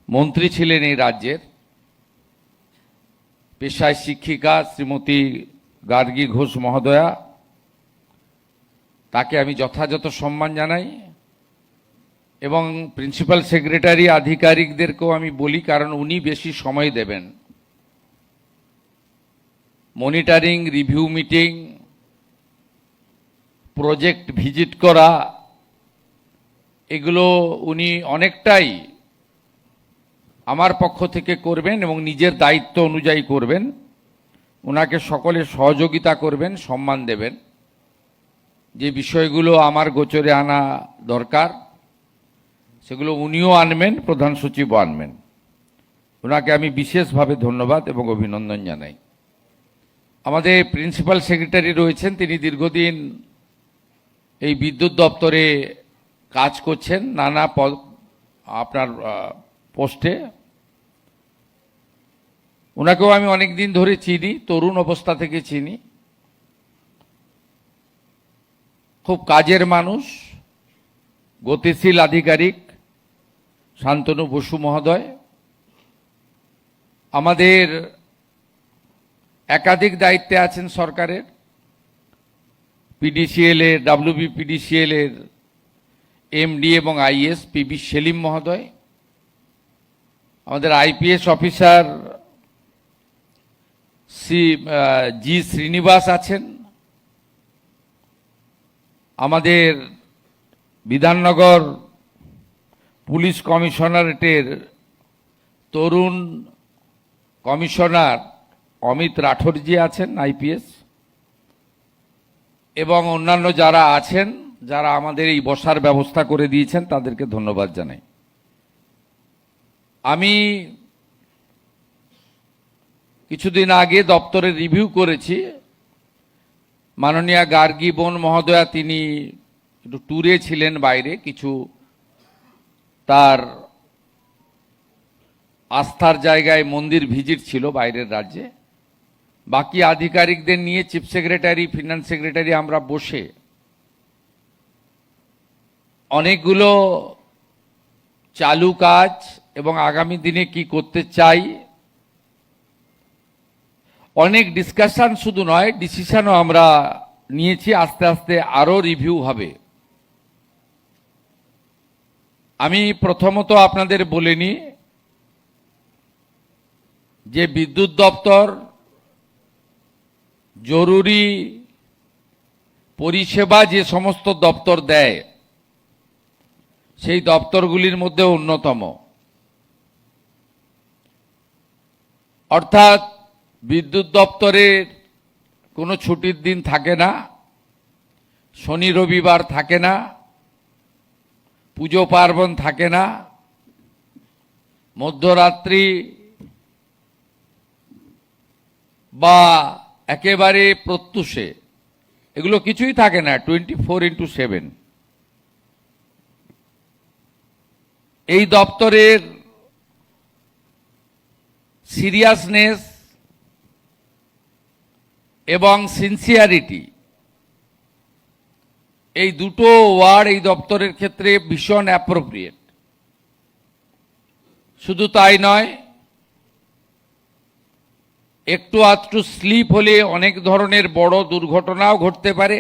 মন্ত্রী ছিলেন এই রাজ্যের, পেশায় শিক্ষিকা শ্রীমতী গার্গী ঘোষ মহোদয়া, তাকে আমি যথাযথ সম্মান জানাই এবং প্রিন্সিপাল সেক্রেটারি আধিকারিকদেরকেও আমি বলি, কারণ উনি বেশি সময় দেবেন। Monitoring, review meeting, project visit করা, এগুলো উনি অনেকটাই আমার পক্ষ থেকে করবেন এবং নিজের দায়িত্ব অনুযায়ী করবেন। ওনাকে সকলে সহযোগিতা করবেন, সম্মান দেবেন। যে বিষয়গুলো আমার গোচরে আনা দরকার সেগুলো উনিও আনবেন, প্রধান সচিবও আনবেন। ওনাকে আমি বিশেষভাবে ধন্যবাদ এবং অভিনন্দন জানাই। আমাদের প্রিন্সিপাল সেক্রেটারি রয়েছেন, তিনি দীর্ঘদিন এই বিদ্যুৎ দপ্তরে কাজ করছেন নানা আপনার পোস্টে। ওনাকেও আমি অনেক দিন ধরে চিনি, তরুণ অবস্থা থেকে চিনি। খুব কাজের মানুষ, গতিশীল আধিকারিক শান্তনু বসু মহোদয়। আমাদের একাধিক দায়িত্বে আছেন সরকারের, পিডিসিএল এর, WBPDCL এর এমডি এবং আইএস পিবি সেলিম মহোদয়। আমাদের আইপিএস অফিসার জি শ্রীনিবাস আছেন। আমাদের বিধাননগর পুলিশ কমিশনারেটের তরুণ কমিশনার অমিত রাঠোরজি আছেন, আইপিএস, এবং অন্যান্য যারা আছেন, যারা আমাদের এই বসার ব্যবস্থা করে দিয়েছেন, তাদেরকে ধন্যবাদ জানাই। আমি কিছুদিন আগে দপ্তরে রিভিউ করেছি। মাননীয়া গার্গী বোন মহোদয়া তিনি একটু ট্যুরে ছিলেন বাইরে, কিছু তার আস্থার জায়গায় মন্দির ভিজিট ছিল বাইরের রাজ্যে। বাকি আধিকারিকদের নিয়ে চিফ সেক্রেটারি, ফিনান্স সেক্রেটারি আমরা বসে অনেকগুলো চালু কাজ এবং আগামী দিনে কি করতে চাই, অনেক ডিসকাশন শুধু নয়, ডিসিশনও আমরা নিয়েছি। আস্তে আস্তে আরো রিভিউ হবে। আমি প্রথমত আপনাদের বলিনি যে বিদ্যুৎ দপ্তর জরুরি পরিষেবা যে সমস্ত দপ্তর দেয় সেই দপ্তরগুলির মধ্যে অন্যতম। অর্থাৎ বিদ্যুৎ দপ্তরের কোনো ছুটির দিন থাকে না, শনি রবিবার থাকে না, পুজো পার্বণ থাকে না, মধ্যরাত্রি বা একেবারে প্রত্যুষে এগুলো কিছুই থাকে না, 24x7। এই দপ্তরের সিরিয়াসনেস এবং সিনসিয়ারিটি, এই দুটো ওয়ার্ড এই দপ্তরের ক্ষেত্রে ভীষণ অ্যাপ্রোপ্রিয়েট। শুধু তাই নয়, একটু আধটু স্লিপ হলে অনেক ধরনের বড় দুর্ঘটনাও ঘটতে পারে,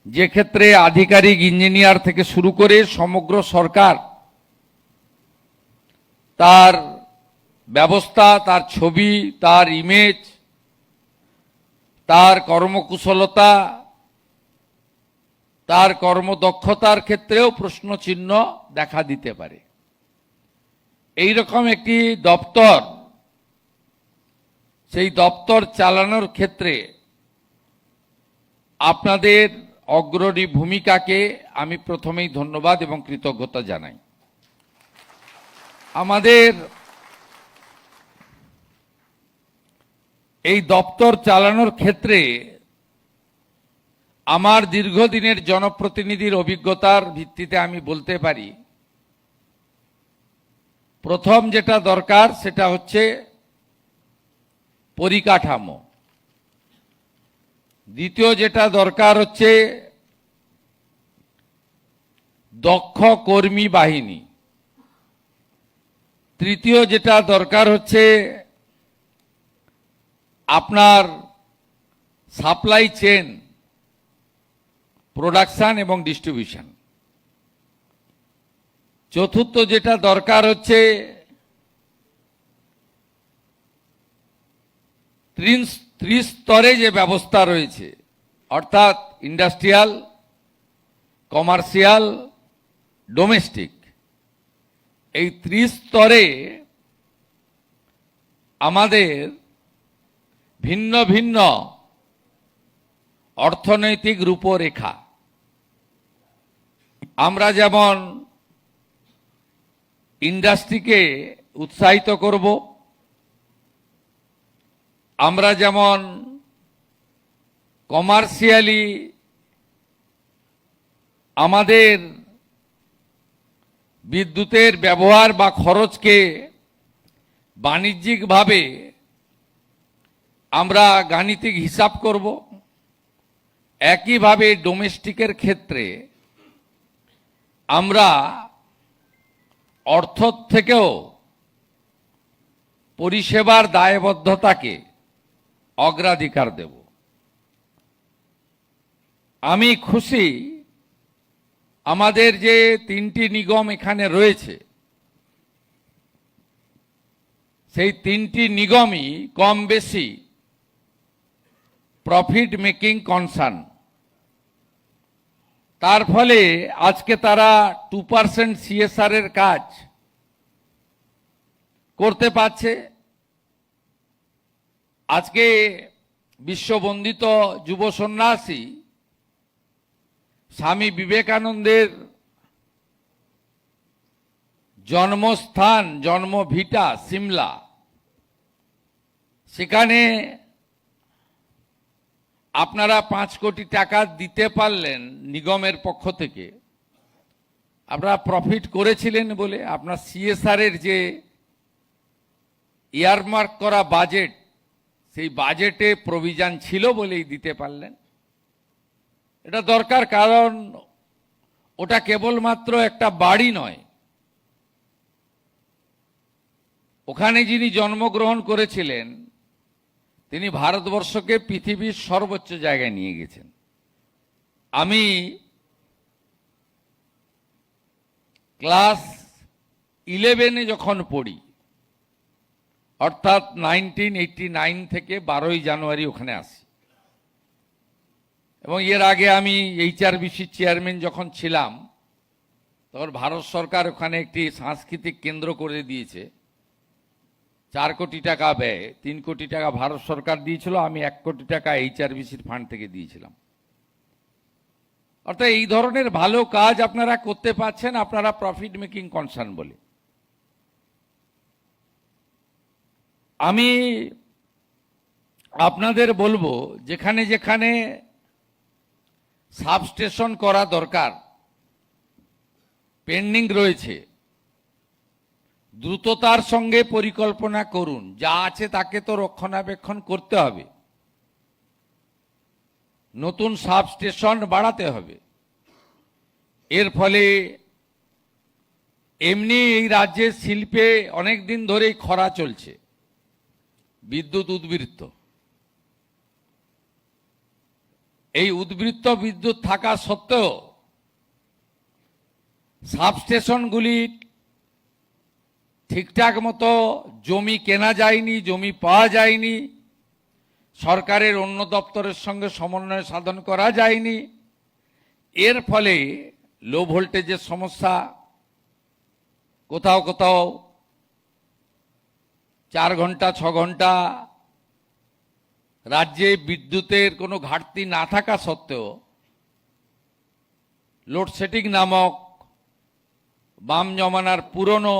যে ক্ষেত্রে আধিকারিক, ইঞ্জিনিয়ার থেকে শুরু করে সমগ্র সরকার তার ব্যবস্থা, তার ছবি, তার ইমেজ, তার কর্মকুশলতা, তার কর্মদক্ষতার ক্ষেত্রেও প্রশ্নচিহ্ন দেখা দিতে পারে। এই রকম একটি দপ্তর, সেই দপ্তর চালানোর ক্ষেত্রে আপনাদের অগ্রণী ভূমিকাকে আমি প্রথমেই ধন্যবাদ এবং কৃতজ্ঞতা জানাই। আমাদের এই দপ্তর চালানোর ক্ষেত্রে আমার দীর্ঘদিনের জনপ্রতিনিধির অভিজ্ঞতার ভিত্তিতে আমি বলতে পারি, প্রথম যেটা দরকার সেটা হচ্ছে পরিকাঠামো। দ্বিতীয় যেটা দরকার হচ্ছে দক্ষ কর্মী বাহিনী। তৃতীয় যেটা দরকার হচ্ছে আপনার সাপ্লাই চেন, প্রোডাকশন এবং ডিস্ট্রিবিউশন। চতুর্থ যেটা দরকার হচ্ছে ত্রিস্তরে যে ব্যবস্থা রয়েছে, অর্থাৎ ইন্ডাস্ট্রিয়াল, কমার্শিয়াল, ডোমেস্টিক, এই ত্রিস্তরে আমাদের ভিন্ন ভিন্ন অর্থনৈতিক রূপরেখা। আমরা যেমন ইন্ডাস্ট্রিকে উৎসাহিত করব, আমরা যেমন কমার্শিয়ালি আমাদের বিদ্যুতের ব্যবহার বা খরচকে বাণিজ্যিকভাবে আমরা গাণিতিক হিসাব করব, একইভাবে ডোমেস্টিকের ক্ষেত্রে আমরা অর্থ থেকেও পরিষেবার দায়বদ্ধতাকে অগ্রাধিকার দেব। আমি খুশি আমাদের যে তিনটি নিগম এখানে রয়েছে, সেই তিনটি নিগমই কম বেশি প্রফিট মেকিং কনসার্ন। তার ফলে আজকে তারা 2% CSR এর কাজ করতে পারছে। আজকে বিশ্ববন্দিত যুব সন্ন্যাসী স্বামী বিবেকানন্দের জন্মস্থান, জন্মভিটা সিমলা, সেখানে আপনারা 5 কোটি টাকা দিতে পারলেন নিগমের পক্ষ থেকে। আপনারা প্রফিট করেছিলেন বলে, আপনার CSR এর যে ইয়ারমার্ক করা বাজেট, সেই বাজেটে প্রভিশন ছিল বলেই দিতে পারলেন। এটা দরকার, কারণ ওটা কেবলমাত্র একটা বাড়ি নয়, ওখানে যিনি জন্মগ্রহণ করেছিলেন তিনি ভারতবর্ষকে পৃথিবীর সর্বোচ্চ জায়গায় নিয়ে গেছেন। আমি ক্লাস 11-এ যখন পড়ি, অর্থাৎ 1989 থেকে 12ই জানুয়ারি ওখানে আসি, এবং এর আগে আমি HRBC চেয়ারম্যান যখন ছিলাম তখন ভারত সরকার ওখানে একটি সাংস্কৃতিক কেন্দ্র করে দিয়েছে। 4 কোটি টাকা ব্যয়, 3 কোটি টাকা ভারত সরকার দিয়েছিল, আমি 1 কোটি টাকা HRBCর ফান্ড থেকে দিয়েছিলাম। অর্থাৎ এই ধরনের ভালো কাজ আপনারা করতে পারছেন, আপনারা প্রফিট মেকিং কনসার্ন বলে। আমি আপনাদের বলবো, যেখানে যেখানে সাবস্টেশন করা দরকার, পেন্ডিং রয়েছে, দ্রুততার সঙ্গে পরিকল্পনা করুন। যা আছে তাকে তো রক্ষণাবেক্ষণ করতে হবে, নতুন সাবস্টেশন বাড়াতে হবে। এর ফলে এমনি এই রাজ্যের শিল্পে অনেক দিন ধরেই খরা চলছে, বিদ্যুৎ উদ্বৃত্ত। এই উদ্বৃত্ত বিদ্যুৎ থাকা সত্ত্বেও সাবস্টেশনগুলি ঠিকঠাক মতো জমি কেনা যায়নি, জমি পাওয়া যায়নি, সরকারের অন্য দপ্তরের সঙ্গে সমন্বয় সাধন করা যায়নি। এর ফলে লো ভোল্টেজের সমস্যা, কোথাও কোথাও 4 ঘন্টা 6 ঘন্টা রাজ্যে বিদ্যুতের কোনো ঘাটতি না থাকা সত্ত্বেও লোডশেডিং নামক বাম জমানার পুরনো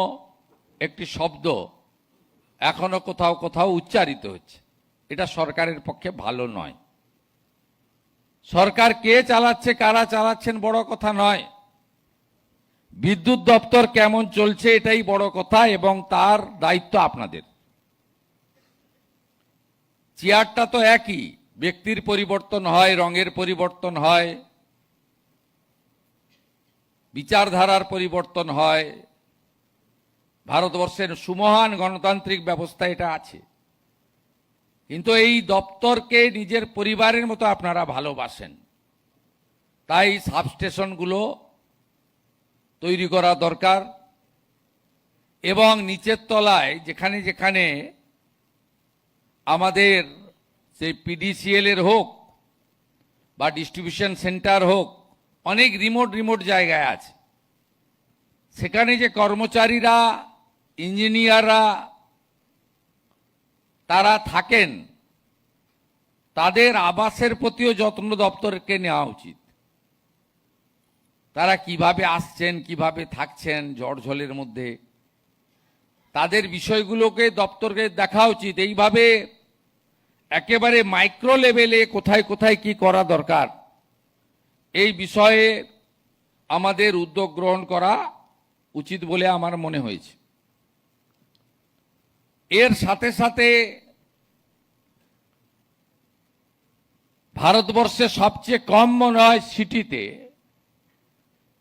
একটি শব্দ এখনো কোথাও কোথাও উচ্চারিত হচ্ছে। এটা সরকারের পক্ষে ভালো নয়। সরকার কে চালাচ্ছে, কারা চালাচ্ছেন বড় কথা নয়, বিদ্যুৎ দপ্তর কেমন চলছে এটাই বড় কথা, এবং তার দায়িত্ব আপনাদের। চেয়ারটা তো একই, ব্যক্তির পরিবর্তন হয়, রঙের পরিবর্তন হয়, বিচারধারার পরিবর্তন হয়, ভারতবর্ষের সুমহান গণতান্ত্রিক ব্যবস্থা এটা আছে, কিন্তু এই দপ্তরকে নিজের পরিবারের মতো আপনারা ভালোবাসেন, তাই সাবস্টেশনগুলো তৈরি করা দরকার এবং নিচের তলায় যেখানে যেখানে আমাদের সেই পিডিসিএল এর হোক বা ডিস্ট্রিবিউশন সেন্টার হোক, অনেক রিমোট জায়গায় আছে, সেখানে যে কর্মচারীরা, ইঞ্জিনিয়াররা তারা থাকেন, তাদের আবাসের প্রতিও যত্ন দপ্তরকে নেওয়া উচিত। তারা কিভাবে আসছেন, কিভাবে থাকছেন ঝড়ঝলের মধ্যে, তাদের বিষয়গুলোকে দপ্তরকে দেখা উচিত। এইভাবে একেবারে মাইক্রো লেভেলে কোথায় কোথায় কি করা দরকার, এই বিষয়ে আমাদের উদ্যোগ গ্রহণ করা উচিত বলে আমার মনে হয়েছে। এর সাথে সাথে ভারতবর্ষে সবচেয়ে কম মনে হয় সিটিতে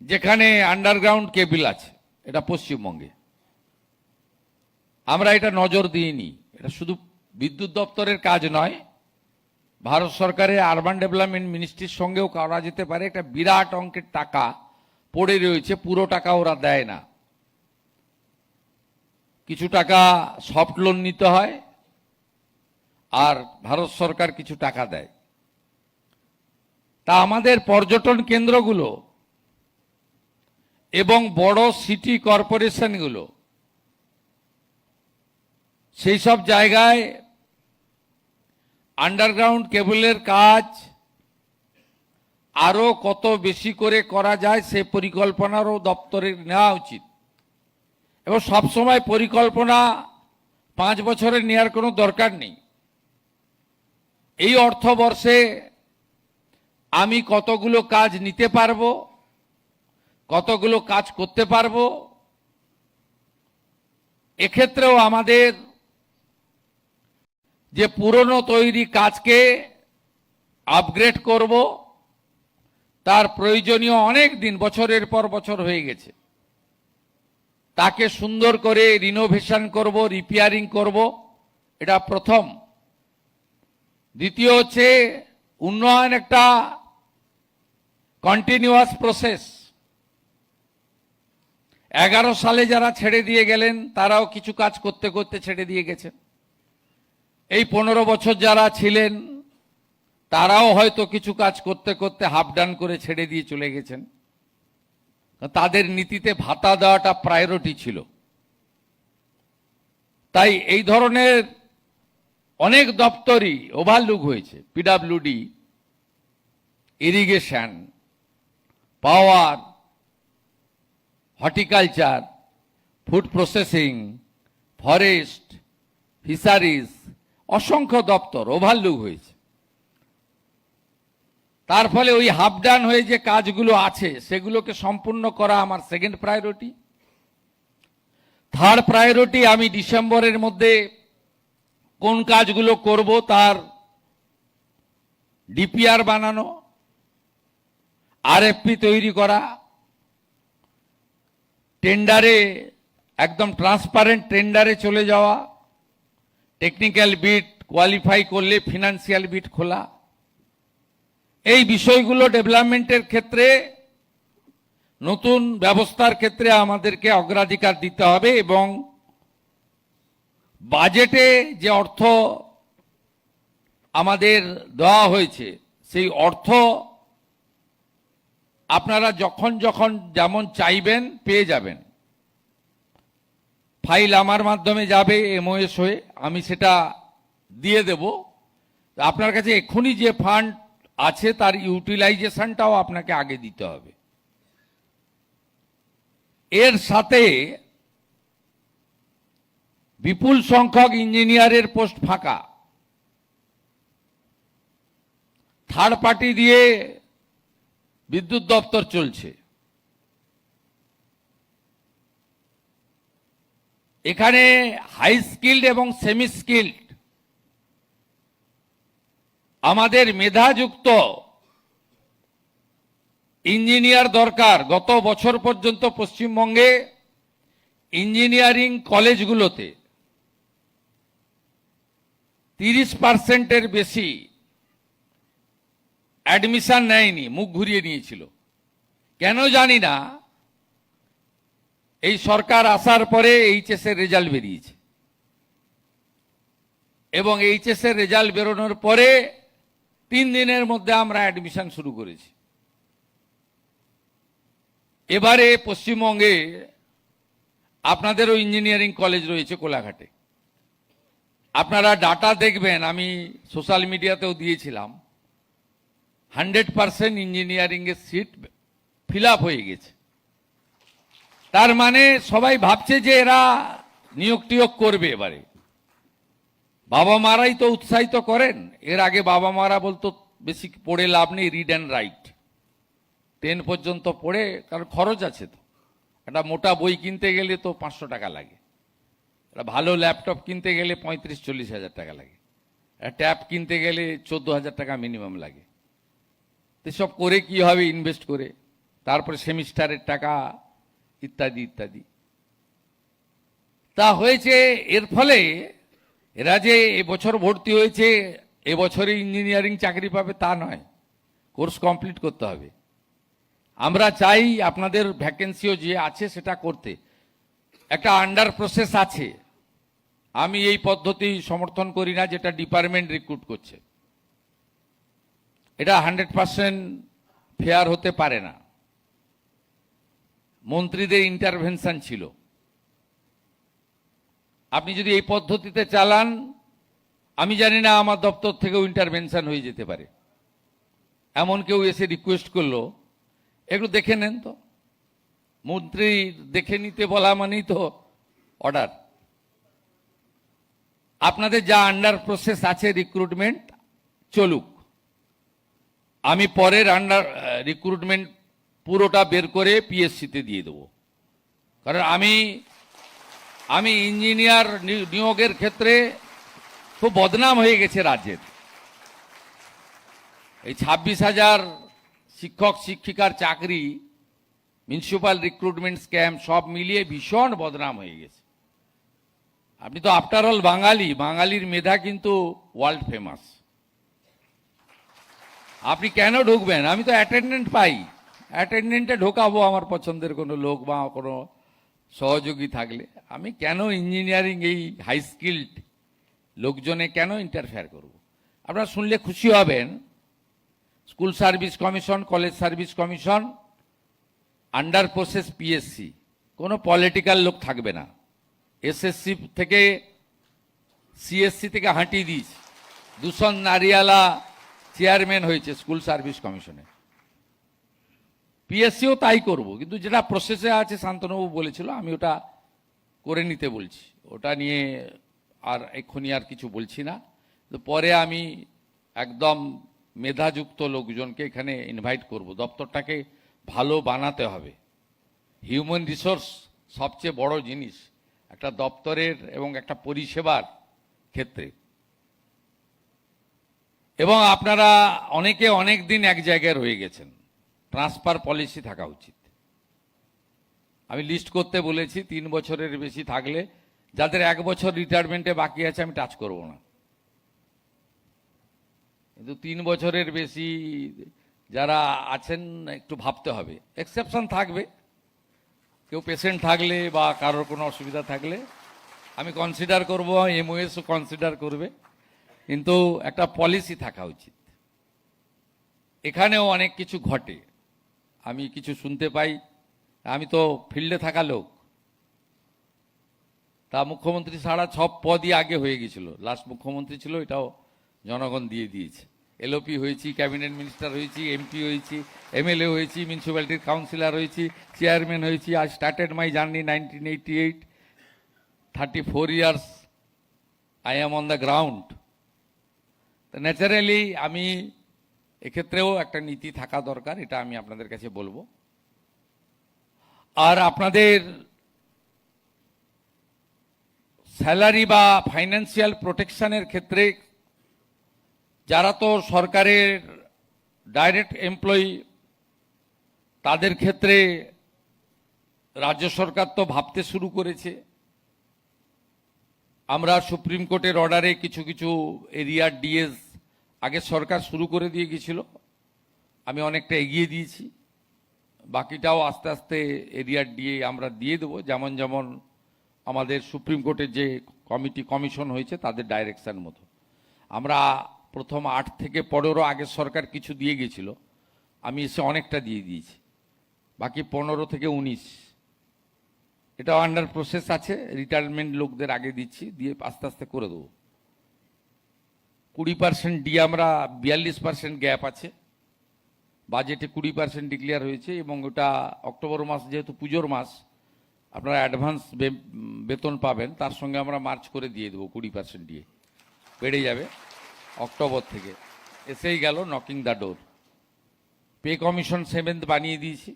যেখানে আন্ডারগ্রাউন্ড কেবল আছে, এটা পশ্চিমবঙ্গে। আমরা এটা নজর দিইনি। এটা শুধু বিদ্যুৎ দপ্তরের কাজ নয়, ভারত সরকারের আরবান ডেভেলপমেন্ট মিনিস্ট্রির সঙ্গেও করা যেতে পারে। একটা বিরাট অঙ্কের টাকা পড়ে রয়েছে, পুরো টাকা ওরা দেয় না, কিছু টাকা সফট লোন নিতে হয় আর ভারত সরকার কিছু টাকা দেয়। তা আমাদের পর্যটন কেন্দ্রগুলো এবং বড় সিটি কর্পোরেশনগুলো, সেই সব জায়গায় আন্ডারগ্রাউন্ড কেবলের কাজ আরো কত বেশি করে করা যায় সে পরিকল্পনারও দপ্তরের নেওয়া উচিত। এবং সবসময় পরিকল্পনা 5 বছরের নেওয়ার কোনো দরকার নেই। এই অর্থবর্ষে আমি কতগুলো কাজ নিতে পারবো, কতগুলো কাজ করতে পারবো, এক্ষেত্রেও আমাদের যে পুরনো তৈরি কাজকে আপগ্রেড করব, তার প্রয়োজনীয় অনেক দিন, বছরের পর বছর হয়ে গেছে, তাকে সুন্দর করে রিনোভেশন করব, রিপেয়ারিং করব, এটা প্রথম। দ্বিতীয় হচ্ছে উন্নয়ন একটা কন্টিনিউয়াস প্রসেস। 11 সালে যারা ছেড়ে দিয়ে গেলেন তারাও কিছু কাজ করতে করতে ছেড়ে দিয়ে গেছেন। এই 15 বছর যারা ছিলেন তারাও হয়তো কিছু কাজ করতে করতে হাফ ডান করে ছেড়ে দিয়ে চলে গেছেন। তাদের নীতিতে ভাতা দেওয়াটা প্রায়োরিটি ছিল। তাই এই ধরনের অনেক দপ্তরই ওভারলুক হয়েছে। PWD, irrigation, power, horticulture, food processing, forest, fisheries, অসংখ্য দপ্তর ওভারলুক হয়েছে। তার ফলে ওই হাফ ডান হয়ে যে কাজগুলো আছে সেগুলোকে সম্পূর্ণ করা আমার সেকেন্ড প্রায়োরিটি। থার্ড প্রায়োরিটি, আমি ডিসেম্বরের মধ্যে কোন কাজগুলো করব তার ডিপিআর বানানো, আরএফপি তৈরি করা, টেন্ডারে একদম ট্রান্সপারেন্ট টেন্ডারে চলে যাওয়া, টেকনিক্যাল বিড কোয়ালিফাই করলে ফিনান্সিয়াল বিড খোলা, এই বিষয়গুলো ডেভেলপমেন্টের ক্ষেত্রে, নতুন ব্যবস্থার ক্ষেত্রে আমাদেরকে অগ্রাধিকার দিতে হবে। এবং বাজেটে যে অর্থ আমাদের দেওয়া হয়েছে সেই অর্থ আপনারা যখন যখন যেমন চাইবেন পেয়ে যাবেন। ফাইল আমার মাধ্যমে যাবে এমওএস হয়ে, আমি সেটা দিয়ে দেব। আপনার কাছে এক্ষুনি যে ফান্ড আছে তার ইউটিলাইজেশনটাও আপনাকে আগে দিতে হবে। এর সাথে বিপুল সংখ্যক ইঞ্জিনিয়ারের পোস্ট ফাঁকা, থার্ড পার্টি দিয়ে বিদ্যুৎ দপ্তর চলছে। এখানে হাই স্কিল্ড এবং সেমি স্কিল্ড আমাদের মেধাযুক্ত ইঞ্জিনিয়ার দরকার। গত বছর পর্যন্ত পশ্চিমবঙ্গে ইঞ্জিনিয়ারিং কলেজগুলোতে 30%-এর বেশি অ্যাডমিশন নেয়নি, মুখ ঘুরিয়ে নিয়েছিল। কেন জানি না, এই সরকার আসার পরে এইচএস এর রেজাল্ট বেরিয়েছে এবং এইচএস এর রেজাল্ট বেরোনোর পরে 3 দিনের মধ্যে আমরা অ্যাডমিশন শুরু করেছি। এবারে পশ্চিমবঙ্গে আপনাদেরও ইঞ্জিনিয়ারিং কলেজ রয়েছে কোলাঘাটে। আপনারা ডাটা দেখবেন, আমি সোশ্যাল মিডিয়াতেও দিয়েছিলাম, 100% ইঞ্জিনিয়ারিং এর সিট ফিল আপ হয়ে গেছে। তার মানে সবাই ভাবছে যে এরা নিয়োগ টিয়োগ করবে। এবারে বাবা মারাই তো উৎসাহিত করেন। এর আগে বাবা মারা বলতো বেশি পড়ে লাভ নেই, রিড অ্যান্ড রাইট, 10 পর্যন্ত পড়ে, কারণ খরচ আছে তো। একটা মোটা বই কিনতে গেলে তো 500 টাকা লাগে, একটা ভালো ল্যাপটপ কিনতে গেলে 35-40 হাজার টাকা লাগে, একটা ট্যাব কিনতে গেলে 14,000 টাকা মিনিমাম লাগে। এসব করে কি হবে, ইনভেস্ট করে, তারপরে সেমিস্টারের টাকা ইত্যাদি ইত্যাদি। তা হয়েছে, এর ফলে এরা যে এবছর ভর্তি হয়েছে এবছরে ইঞ্জিনিয়ারিং চাকরি পাবে তা নয়, কোর্স কমপ্লিট করতে হবে। আমরা চাই আপনাদের ভ্যাকেন্সিও যে আছে সেটা করতে। একটা আন্ডার প্রসেস আছে, আমি এই পদ্ধতি সমর্থন করি না যেটা ডিপার্টমেন্ট রিক্রুট করছে। এটা 100% ফেয়ার হতে পারে না। মন্ত্রীদের ইন্টারভেনশন ছিল। আপনি যদি এই পদ্ধতিতে চালান, আমি জানি না আমার দপ্তর থেকেও ইন্টারভেনশন হয়ে যেতে পারে। এমন কেউ এসে রিকোয়েস্ট করলো, একটু দেখে নেন তো। মন্ত্রী দেখে নিতে বলা মানেই তো অর্ডার। আপনাদের যা আন্ডার প্রসেস আছে রিক্রুটমেন্ট চলুক, আমি পরের আন্ডার রিক্রুটমেন্ট পুরোটা বের করে পিএসসিতে দিয়ে দেবো। কারণ আমি ইঞ্জিনিয়ার নিয়োগের ক্ষেত্রে খুব বদনাম হয়ে গেছে রাজ্যের। এই 26,000 শিক্ষক শিক্ষিকার চাকরি, মিউনিসিপ্যাল রিক্রুটমেন্ট স্ক্যাম সব মিলিয়ে ভীষণ বদনাম হয়ে গেছে। আপনি তো আফটার অল বাঙালি, বাঙালির মেধা কিন্তু ওয়ার্ল্ড ফেমাস। আপনি কেন ঢুকবেন? আমি তো অ্যাটেন্ডেন্ট পাই, অ্যাটেন্ডেন্টে ঢোকাবো আমার পছন্দের কোনো লোক বা কোনো সহযোগী থাকলে। আমি কেন ইঞ্জিনিয়ারিং এই হাই স্কিল্ড লোকজনে কেন ইন্টারফেয়ার করব? আপনারা শুনলে খুশি হবেন, school service commission, college service commission, under process PSC, কোনো পলিটিক্যাল লোক থাকবে না। এসএসসি থেকে সিএসসি থেকে হাঁটিয়ে দিয়েছে। দূষণ নারিয়ালা চেয়ারম্যান হয়েছে স্কুল সার্ভিস কমিশনে। পিএসসিও তাই করব, কিন্তু যেটা প্রসেসে আছে শান্তনুবাবু বলেছিল আমি ওটা করে নিতে বলছি। ওটা নিয়ে আর এক্ষুনি আর কিছু বলছি না। তো পরে আমি একদম মেধাযুক্ত লোকজনকে এখানে ইনভাইট করব। দপ্তরটাকে ভালো বানাতে হবে। হিউম্যান রিসোর্স সবচেয়ে বড় জিনিস একটা দপ্তরের এবং একটা পরিষেবার ক্ষেত্রে। এবং আপনারা অনেকে অনেক দিন এক জায়গায় রয়ে গেছেন, ট্রান্সফার পলিসি থাকা উচিত। আমি লিস্ট করতে বলেছি, 3 বছরের বেশি থাকলে, যাদের 1 বছর রিটায়ারমেন্টে বাকি আছে আমি টাচ করব না। কিন্তু 3 বছরের বেশি যারা আছেন একটু ভাবতে হবে। এক্সেপশন থাকবে, কেউ পেশেন্ট থাকলে বা কারোর কোনো অসুবিধা থাকলে আমি কনসিডার করব, এমওএসও কনসিডার করবে, কিন্তু একটা পলিসি থাকা উচিত। এখানেও অনেক কিছু ঘটে, আমি কিছু শুনতে পাই। আমি তো ফিল্ডে থাকা লোক। তা মুখ্যমন্ত্রী ছাড়া সব পদই আগে হয়ে গেছিল। লাস্ট মুখ্যমন্ত্রী ছিল, এটাও জনগণ দিয়ে দিয়েছে। এলওপি হয়েছি, ক্যাবিনেট মিনিস্টার হয়েছি, এমপি হয়েছি, এমএলএ হয়েছি, মিউনিসিপ্যালিটির কাউন্সিলর হয়েছি, চেয়ারম্যান হয়েছি। I started my journey 1988, 34 years I am on the ground. Naturally আমি এক্ষেত্রেও একটা নীতি থাকা দরকার, এটা আমি আপনাদের কাছে বলবো। আর আপনাদের স্যালারি বা ফাইন্যান্সিয়াল প্রোটেকশনের ক্ষেত্রে যারা তো সরকারের ডাইরেক্ট এমপ্লয়ি, তাদের ক্ষেত্রে রাজ্য সরকার তো ভাবতে শুরু করেছে। আমরা সুপ্রিম কোর্টের অর্ডারে কিছু কিছু এরিয়ার ডিএস আগে সরকার শুরু করে দিয়ে গেছিল, আমি অনেকটা এগিয়ে দিয়েছি। বাকিটাও আস্তে আস্তে এরিয়ার ডিএ আমরা দিয়ে দেবো, যেমন যেমন আমাদের সুপ্রিম কোর্টের যে কমিশন হয়েছে তাদের ডাইরেকশন মতো। আমরা প্রথম 8 থেকে 15 আগের সরকার কিছু দিয়ে গেছিল, আমি এসে অনেকটা দিয়ে দিয়েছি। বাকি 15 থেকে 19 এটা আন্ডার প্রসেস আছে, রিটায়ারমেন্ট লোকদের আগে দিচ্ছি, দিয়ে আস্তে আস্তে করে দেবো। 20% ডিএ আমরা 42% গ্যাপ আছে, বাজেটে 20% ডিক্লেয়ার হয়েছে এবং ওটা অক্টোবর মাস যেহেতু পুজোর মাস, আপনারা অ্যাডভান্স বেতন পাবেন, তার সঙ্গে আমরা মার্চ করে দিয়ে দেবো। 20% ডিএ বেড়ে যাবে অক্টোবর থেকে। এসেই গেল knocking the door. Pay commission 7th বানিয়ে দিয়েছি,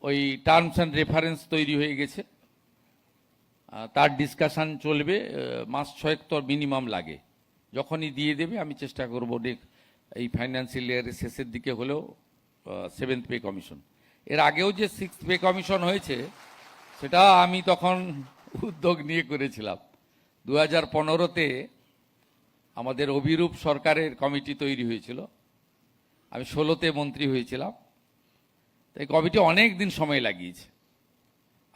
ওই টার্মস অ্যান্ড রেফারেন্স তৈরি হয়ে গেছে, তার ডিসকাশন চলবে। মাস 6 তো মিনিমাম লাগে, যখনই দিয়ে দেবে আমি চেষ্টা করব এই ফাইন্যান্সিয়াল ইয়ারের শেষের দিকে হলেও 7th পে কমিশন। এর আগেও যে 6th পে কমিশন হয়েছে সেটা আমি তখন উদ্যোগ নিয়ে করেছিলাম। 2015-তে আমাদের অভিরূপ সরকারের কমিটি তৈরি হয়েছিল, আমি 16-তে মন্ত্রী হয়েছিলাম। তাই কমিটি অনেক দিন সময় লাগিয়েছে।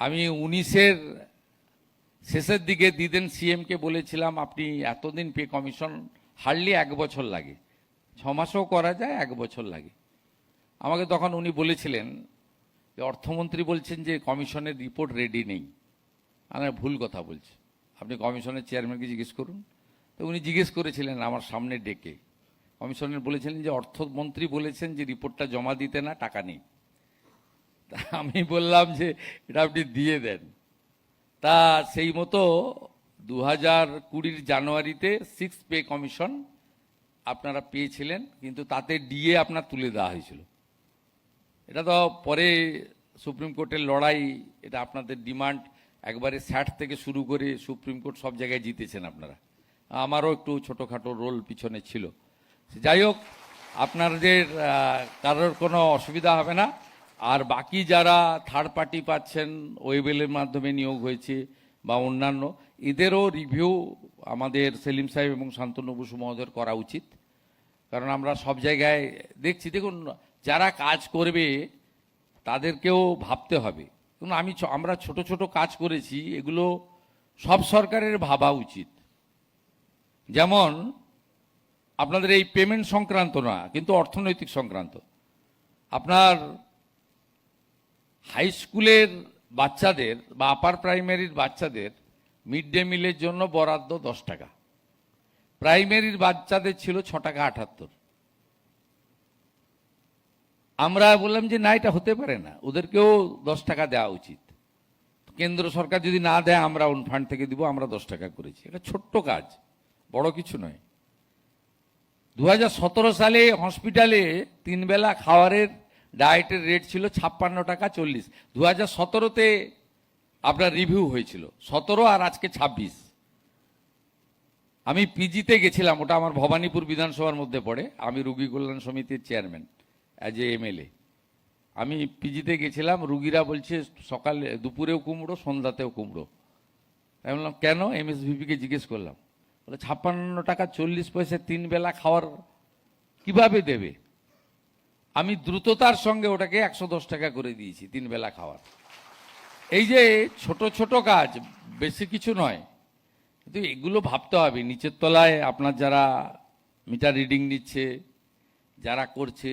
আমি 19-এর শেষের দিকে দিদেন সিএমকে বলেছিলাম, আপনি এতদিন পে কমিশন হার্ডলি 1 বছর লাগে, 6 মাসও করা যায়, 1 বছর লাগে। আমাকে তখন উনি বলেছিলেন যে অর্থমন্ত্রী বলছেন যে কমিশনের রিপোর্ট রেডি নেই। আমি ভুল কথা বলছি, আপনি কমিশনের চেয়ারম্যানকে জিজ্ঞেস করুন। তো উনি জিজ্ঞেস করেছিলেন আমার সামনে ডেকে, কমিশনের বলেছিলেন যে অর্থমন্ত্রী বলেছেন যে রিপোর্টটা জমা দিতে না, টাকা নেই। তা আমি বললাম যে এটা আপনি দিয়ে দেন। তা সেই মতো 2020 জানুয়ারিতে 6th পে কমিশন আপনারা পেয়েছিলেন, কিন্তু তাতে ডিএ আপনার তুলে দেওয়া হয়েছিল। এটা তো পরে সুপ্রিম কোর্টের লড়াই, এটা আপনাদের ডিমান্ড, একবারে 60 থেকে শুরু করে সুপ্রিম কোর্ট সব জায়গায় জিতেছেন আপনারা। আমারও একটু ছোটোখাটো রোল পিছনে ছিল। যাই হোক, আপনাদের কারোর কোনো অসুবিধা হবে না। আর বাকি যারা থার্ড পার্টি পাচ্ছেন, ওয়েবেলের মাধ্যমে নিয়োগ হয়েছে বা অন্যান্য, এদেরও রিভিউ আমাদের সেলিম সাহেব এবং শান্তনু বসু মহোদয়ের করা উচিত। কারণ আমরা সব জায়গায় দেখছি, দেখুন যারা কাজ করবে তাদেরকেও ভাবতে হবে। কিন্তু আমরা ছোট ছোট কাজ করেছি, এগুলো সব সরকারের ভাবা উচিত। যেমন আপনাদের এই পেমেন্ট সংক্রান্ত না, কিন্তু অর্থনৈতিক সংক্রান্ত। আপনার হাই স্কুলের বাচ্চাদের বা আপার প্রাইমারির বাচ্চাদের মিড ডে মিলের জন্য বরাদ্দ 10 টাকা, প্রাইমারির বাচ্চাদের ছিল 6 টাকা 78। আমরা বললাম যে না, এটা হতে পারে না, ওদেরকেও 10 টাকা দেওয়া উচিত। কেন্দ্র সরকার যদি না দেয় আমরা ওন ফান্ড থেকে দিব, আমরা 10 টাকা করেছি। এটা ছোট্ট কাজ, বড় কিছু নয়। 2017 সালে হসপিটালে 3 বেলা খাওয়ারের ডায়েটের রেট ছিল 56 টাকা 40। 2017-তে আপনার রিভিউ হয়েছিল 17 আর আজকে 26। আমি পিজিতে গেছিলাম, ওটা আমার ভবানীপুর বিধানসভার মধ্যে পড়ে, আমি রুগী কল্যাণ সমিতির চেয়ারম্যান অ্যাজ এ এমএলএ। আমি পিজিতে গেছিলাম, রুগীরা বলছে সকালে দুপুরেও কুমড়ো, সন্ধ্যাতেও কুমড়ো। আমি বললাম কেন, এমএসভিপিকে জিজ্ঞেস করলাম, বলে 56 টাকা 40 পয়সা 3 বেলা খাওয়ার কিভাবে দেবে। আমি দ্রুততার সঙ্গে ওটাকে 110 টাকা করে দিয়েছি 3 বেলা খাওয়ার। এই যে ছোট ছোট কাজ, বেশি কিছু নয়, কিন্তু এগুলো ভাবতে হবে। নিচের তলায় আপনার যারা মিটার রিডিং নিচ্ছে, যারা করছে,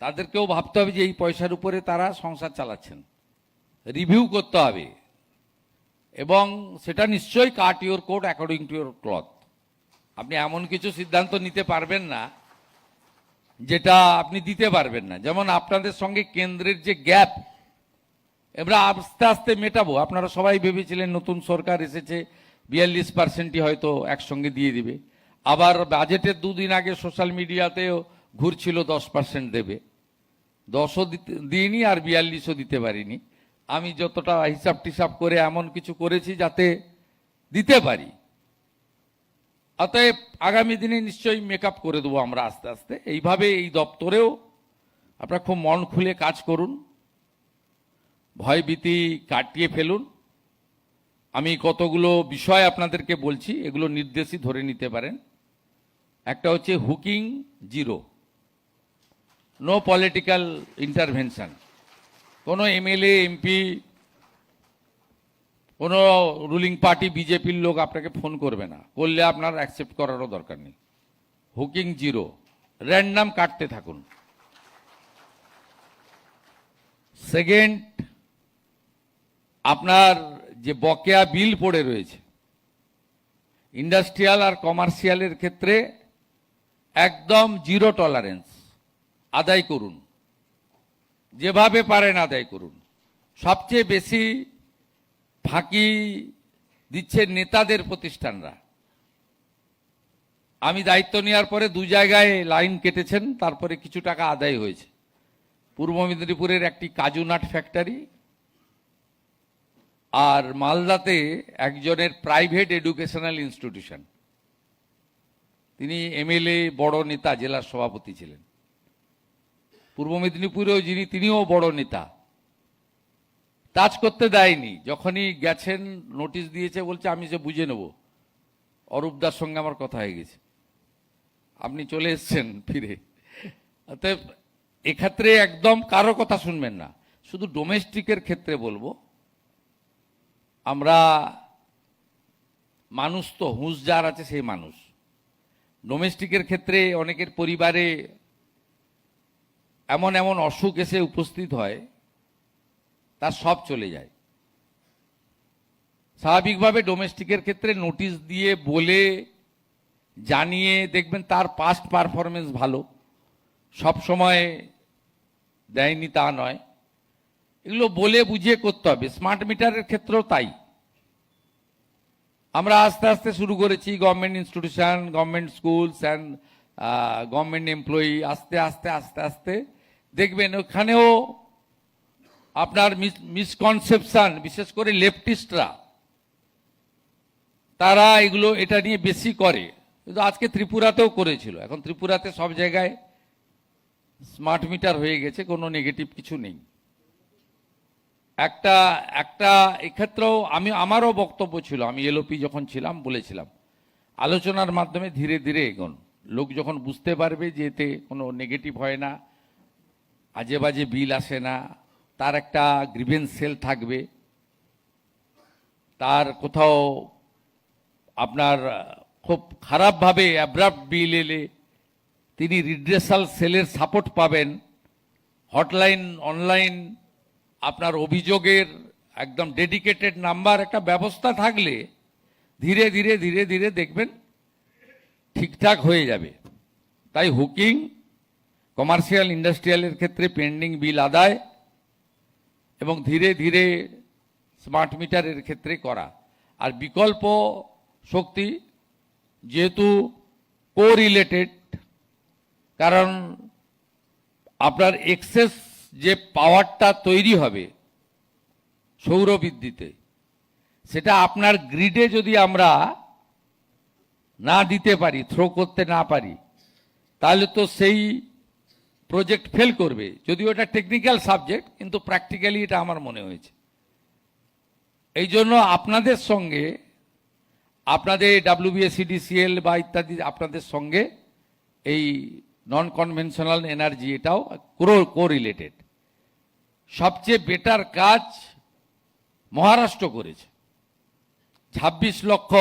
তাদেরকেও ভাবতে হবে যে এই পয়সার উপরে তারা সংসার চালাচ্ছেন। রিভিউ করতে হবে এবং সেটা নিশ্চয়ই cut your coat according to your cloth. আপনি এমন কিছু সিদ্ধান্ত নিতে পারবেন না যেটা আপনি দিতে পারবেন না। যেমন আপনাদের সঙ্গে কেন্দ্রের যে গ্যাপ, আমরা আস্তে আস্তে মেটাবো। আপনারা সবাই ভেবেছিলেন নতুন সরকার এসেছে 42%ই হয়তো একসঙ্গে দিয়ে দিবে। আবার বাজেটের 2 দিন আগে সোশ্যাল মিডিয়াতেও ঘুরছিল 10% দেবে। 10ও দিইনি আর 42ও দিতে পারিনি। আমি যতটা হিসাব টিসাব করে এমন কিছু করেছি যাতে দিতে পারি। অতএব আগামী দিনে নিশ্চয়ই মেকআপ করে দেবো আমরা আস্তে আস্তে। এইভাবে এই দপ্তরেও আপনারা খুব মন খুলে কাজ করুন। ভয়ভীতি কাটিয়ে ফেলুন। আমি কতগুলো বিষয় আপনাদেরকে বলছি, এগুলো নির্দেশই ধরে নিতে পারেন। একটা হচ্ছে hooking zero, no political intervention. কোনো এমএলএ এমপি, কোনো রুলিং পার্টি বিজেপির লোক আপনাকে ফোন করবে না, করলে আপনার অ্যাকসেপ্ট করারও দরকার নেই। হুকিং জিরো, র্যান্ডাম কাটতে থাকুন। সেকেন্ড, আপনার যে বকেয়া বিল পড়ে রয়েছে ইন্ডাস্ট্রিয়াল আর কমার্শিয়ালের ক্ষেত্রে একদম জিরো টলারেন্স, আদায় করুন, যেভাবে পারেন আদায় করুন। সবচেয়ে বেশি ফাঁকি দিচ্ছে নেতাদের প্রতিষ্ঠানরা। আমি দায়িত্ব নেওয়ার পরে 2 জায়গায় লাইন কেটেছেন, তারপরে কিছু টাকা আদায় হয়েছে। পূর্ব মেদিনীপুরের একটি কাজু নাট ফ্যাক্টরি, আর মালদাতে একজনের প্রাইভেট এডুকেশনাল ইনস্টিটিউশন। তিনি এমএলএ, বড় নেতা, জেলার সভাপতি ছিলেন। পূর্ব মেদিনীপুরেও তিনিও বড় নেতা। টাচ করতে দেয়নি, যখনই গেছেন নোটিশ দিয়েছে, বলছে আমি সে বুঝে নেব। অরূপদার সঙ্গে আমার কথা হয়ে গেছে, আপনি চলে এসছেন ফিরে। অতএব এক্ষেত্রে একদম কারো কথা শুনবেন না। শুধু ডোমেস্টিকের ক্ষেত্রে বলবো, আমরা মানুষ তো, হুঁশ যার আছে সেই মানুষ। ডোমেস্টিকের ক্ষেত্রে অনেকের পরিবারে এমন এমন অসুখ এসে উপস্থিত হয়, তার সব চলে যায়। স্বাভাবিকভাবে ডোমেস্টিকের ক্ষেত্রে নোটিশ দিয়ে, বলে, জানিয়ে, দেখবেন তার পাস্ট পারফরমেন্স ভালো, সব সময় দেয়নি তা নয়। এগুলো বলে বুঝিয়ে করতে হবে। স্মার্ট মিটারের ক্ষেত্রেও তাই। আমরা আস্তে আস্তে শুরু করেছি, government institution, government schools and government employee, আস্তে আস্তে আস্তে আস্তে দেখবেন ওখানেও আপনার মিসকনসেপশন, বিশেষ করে লেফটিস্টরা, তারা এটা নিয়ে বেশি করে। কিন্তু আজকে ত্রিপুরাতেও করেছিল, এখন ত্রিপুরাতে সব জায়গায় স্মার্ট মিটার হয়ে গেছে, কোনো নেগেটিভ কিছু নেই। একটা এক্ষেত্রেও আমারও বক্তব্য ছিল, আমি এলওপি যখন ছিলাম বলেছিলাম, আলোচনার মাধ্যমে ধীরে ধীরে এগোন। লোক যখন বুঝতে পারবে যে এতে কোনো নেগেটিভ হয় না, আজে বাজে বিল আসে না, তার একটা গ্রিভেন্স সেল থাকবে, তার কোথাও আপনার খুব খারাপভাবে অ্যাব্রাপ্ট বিল এলে তিনি রিড্রেসাল সেলের সাপোর্ট পাবেন। হটলাইন, অনলাইন আপনার অভিযোগের একদম ডেডিকেটেড নাম্বার, একটা ব্যবস্থা থাকলে ধীরে ধীরে ধীরে ধীরে দেখবেন ঠিকঠাক হয়ে যাবে। তাই হুকিং, কমার্শিয়াল, ইন্ডাস্ট্রিয়ালের ক্ষেত্রে পেন্ডিং বিল আদায় এবং ধীরে ধীরে স্মার্ট মিটারের ক্ষেত্রে করা। আর বিকল্প শক্তি যেহেতু কোরিলেটেড, কারণ আপনার এক্সেস যে পাওয়ারটা তৈরি হবে সৌর বিদ্যুতে, সেটা আপনার গ্রিডে যদি আমরা না দিতে পারি, থ্রো করতে না পারি, তাহলে তো সেই প্রজেক্ট ফেল করবে। যদিও এটা টেকনিক্যাল সাবজেক্ট, কিন্তু প্র্যাকটিক্যালি এটা আমার মনে হয়েছে। এই জন্য আপনাদের সঙ্গে, আপনাদের WBSEDCL বা ইত্যাদি আপনাদের সঙ্গে এই নন কনভেনশনাল এনার্জি, এটাও কোরিলেটেড। সবচেয়ে বেটার কাজ মহারাষ্ট্র করেছে, 26 লক্ষ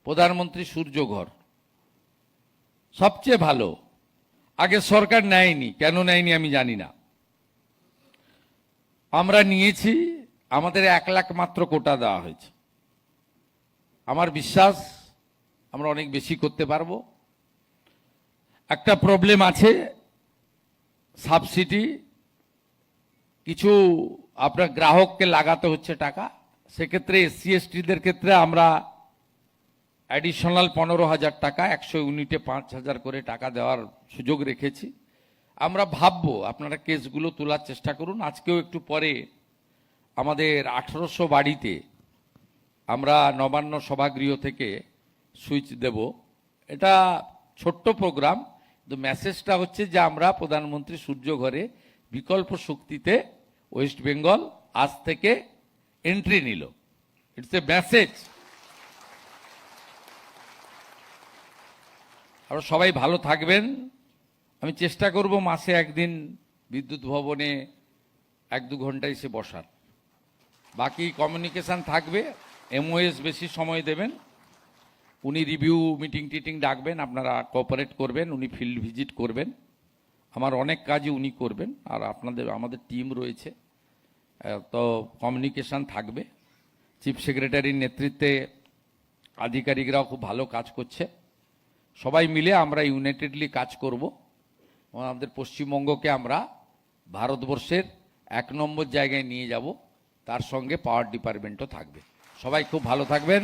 প্রধানমন্ত্রী সূর্যঘর, সবচেয়ে ভালো। আগে সরকার নেয়নি, কেন নেয়নি আমি জানি না। আমরা নিয়েছি, আমাদের 1 লাখ মাত্র কোটা দেওয়া হয়েছে। আমার বিশ্বাস আমরা অনেক বেশি করতে পারবো। একটা প্রবলেম আছে, সাবসিডি কিছু আপনার গ্রাহককে লাগাতে হচ্ছে টাকা। সেক্ষেত্রে SC STদের ক্ষেত্রে আমরা অ্যাডিশনাল 15,000 টাকা, 100 ইউনিটে 5,000 করে টাকা দেওয়ার সুযোগ রেখেছি। আমরা ভাববো, আপনারা কেসগুলো তোলার চেষ্টা করুন। আজকেও একটু পরে আমাদের 1800 বাড়িতে আমরা নবান্ন সভাগৃহ থেকে সুইচ দেব। এটা ছোট্ট প্রোগ্রাম, কিন্তু মেসেজটা হচ্ছে যে আমরা প্রধানমন্ত্রী সূর্য ঘরে বিকল্প শক্তিতে ওয়েস্ট বেঙ্গল আজ থেকে এন্ট্রি নিল। It's a message. আর সবাই ভালো থাকবেন। আমি চেষ্টা করব মাসে একদিন বিদ্যুৎ ভবনে 1-2 ঘন্টা এসে বসার। বাকি কমিউনিকেশন থাকবে, এমওএস বেশি সময় দেবেন, উনি রিভিউ মিটিং টিটিং ডাকবেন, আপনারা কোঅপারেট করবেন, উনি ফিল্ড ভিজিট করবেন, আমার অনেক কাজই উনি করবেন, আর আমাদের টিম রয়েছে, তো কমিউনিকেশন থাকবে। চিফ সেক্রেটারির নেতৃত্বে আধিকারিকরাও খুব ভালো কাজ করছে। সবাই মিলে আমরা ইউনাইটেডলি কাজ করব। আমাদের পশ্চিমবঙ্গকে আমরা ভারতবর্ষের 1 নম্বর জায়গায় নিয়ে যাব, তার সঙ্গে পাওয়ার ডিপার্টমেন্টও থাকবে। সবাই খুব ভালো থাকবেন।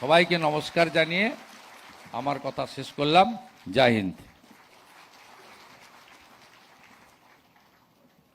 সবাইকে নমস্কার জানিয়ে আমার কথা শেষ করলাম। জয় হিন্দ।